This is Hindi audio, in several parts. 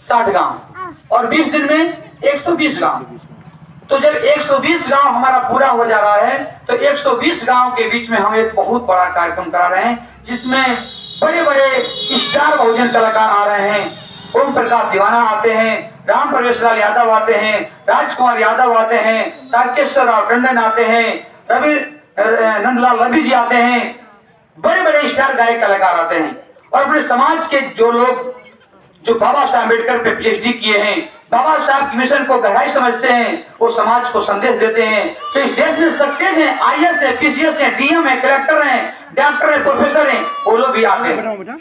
60 गांव और 20 दिन में 120 गांव। तो जब 120 गांव हमारा पूरा हो जा रहा है तो 120 गांव के बीच में हम एक बहुत बड़ा कार्यक्रम करा रहे हैं, जिसमें बड़े बड़े स्टार बहुजन कलाकार आ रहे हैं। ओम प्रकाश दीवाना आते हैं, राम प्रवेश लाल यादव आते हैं, राजकुमार यादव आते हैं, तारकेश्वर राव टंडन आते हैं, रवि नंदलाल रवि जी आते हैं। बड़े बड़े स्टार गायक कलाकार आते हैं और अपने समाज के जो लोग जो बाबा साहब अम्बेडकर पे पीएचडी किए हैं, बाबा साहब की मिशन को गहराई समझते हैं, वो समाज को संदेश देते हैं। तो इस देश में सक्सेस है, आईएएस है, पीसीएस है, डीएम है, कलेक्टर है, डॉक्टर है, प्रोफेसर है, वो लोग भी आते हैं।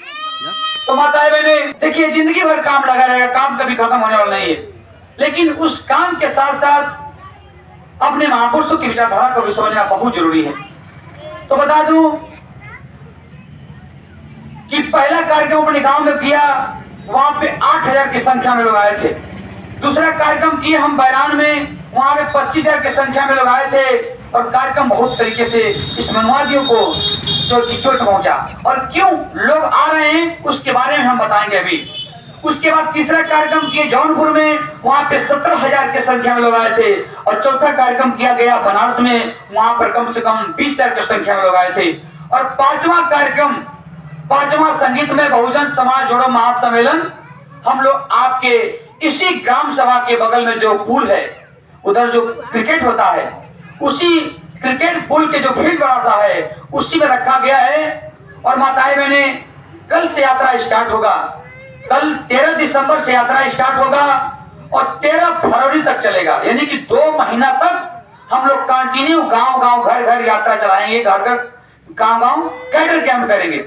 तो माताएं बहने देखिए, जिंदगी भर काम लगा रहेगा, काम कभी खत्म होने वाला नहीं है, लेकिन उस काम के साथ साथ अपने महापुरुषों की विचारधारा को भी समझना बहुत जरूरी है। तो बता दूं कि पहला कार्यक्रम अपने गांव में किया, वहां पे 8000 की संख्या में लोग आए थे। दूसरा कार्यक्रम किए हम बैरान में, वहां पे 25000 की संख्या में लोग आए थे और कार्यक्रम बहुत तरीके से इस मनुवादियों को चोट पहुंचा। और क्यों लोग आ रहे हैं उसके बारे में हम बताएंगे अभी। उसके बाद तीसरा कार्यक्रम किए जौनपुर में, वहां पे 17000 की संख्या में लोग आए थे। और चौथा कार्यक्रम किया गया बनारस में, वहां पर कम से कम 20000 की संख्या में लोग आए थे। और पांचवा संगीत में बहुजन समाज जोड़ो महासम्मेलन, हम लोग आपके इसी ग्राम सभा के बगल में जो पुल है, उधर जो क्रिकेट होता है, उसी क्रिकेट पुल के जो फील्ड बनाता है उसी में रखा गया है। और माताएं बहने कल से यात्रा स्टार्ट होगा, कल 13 दिसंबर से यात्रा स्टार्ट होगा और 13 फरवरी तक चलेगा, यानी कि 2 महीना तक हम लोग कंटिन्यू गांव गांव घर घर यात्रा चलाएंगे, घर घर गांव गांव कैडर कैंप करेंगे।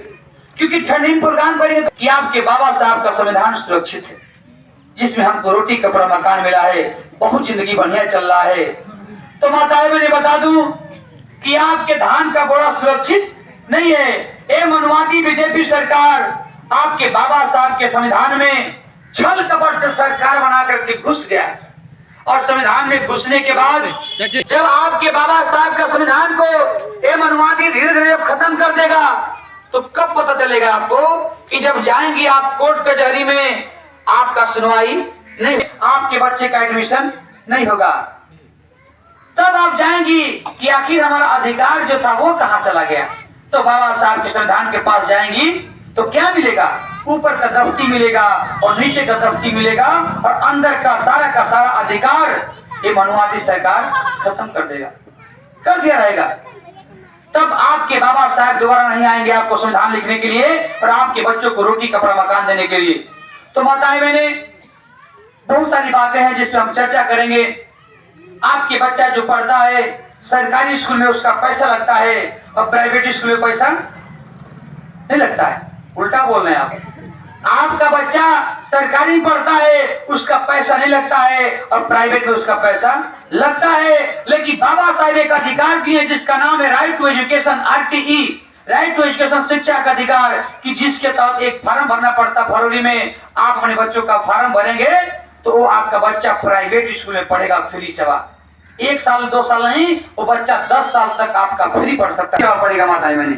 क्योंकि ठंडी प्रोग्राम करेंगे तो कि आपके बाबा साहब का संविधान सुरक्षित है, जिसमें हमको रोटी कपड़ा मकान मिला है, बहुत जिंदगी बढ़िया चल रहा है। तो माताएं मैंने बता दूं कि आपके धान का बोरा सुरक्षित नहीं है। ए मनुवादी बीजेपी सरकार आपके बाबा साहब के संविधान में छल कपट से सरकार बना करके घुस गया, और संविधान में घुसने के बाद जब आपके बाबा साहब का संविधान को ए मनुवादी धीरे धीरे खत्म कर देगा, तो कब पता चलेगा आपको कि जब जाएंगे आप कोर्ट कचहरी में, आपका सुनवाई नहीं, आपके बच्चे का एडमिशन नहीं होगा, तब आप जाएंगी कि आखिर हमारा अधिकार जो था वो कहां चला गया। तो बाबा साहब के संविधान के पास जाएंगी तो क्या मिलेगा, ऊपर का दफ्ती मिलेगा और नीचे का दफ्ती मिलेगा, और अंदर का सारा अधिकार ये मनुवादी सरकार खत्म कर देगा, कर दिया रहेगा। तब आपके बाबा साहब दोबारा नहीं आएंगे आपको संविधान लिखने के लिए और आपके बच्चों को रोटी कपड़ा मकान देने के लिए। तो माताएं बहने बहुत सारी बातें हैं जिस पर हम चर्चा करेंगे। आपके बच्चा जो पढ़ता है सरकारी स्कूल में उसका पैसा लगता है और प्राइवेट स्कूल में पैसा नहीं लगता है, उल्टा बोल रहे हैं आप। आपका बच्चा सरकारी पढ़ता है उसका पैसा नहीं लगता है और प्राइवेट में उसका पैसा लगता है। लेकिन बाबा साहब एक अधिकार दिए जिसका नाम है right to education, RTE, right to education, शिक्षा का अधिकार, कि जिसके तहत एक फॉर्म भरना पड़ता। फरवरी में आप अपने बच्चों का फॉर्म भरेंगे तो वो आपका बच्चा प्राइवेट स्कूल में पढ़ेगा फ्री सेवा। 1 साल 2 साल नहीं, वो बच्चा 10 साल तक आपका फ्री पढ़ सकता है, पढ़ेगा। माताएं मैंने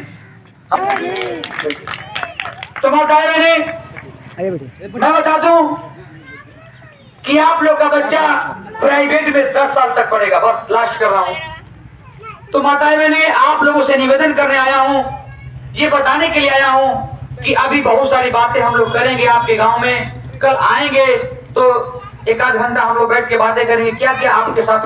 तो माताएं मैंने मैं बता दूं कि आप लोग का बच्चा प्राइवेट में 10 साल तक पढ़ेगा। बस लास्ट कर रहा हूं। तो माताएं मैंने आप लोगों से निवेदन करने आया हूं, ये बताने के लिए आया हूं कि अभी बहुत सारी बातें हम लोग करेंगे आपके गांव में। कल आएंगे तो 1 आध घंटा हम लोग बैठ के बातें करेंगे क्या क्या आपके साथ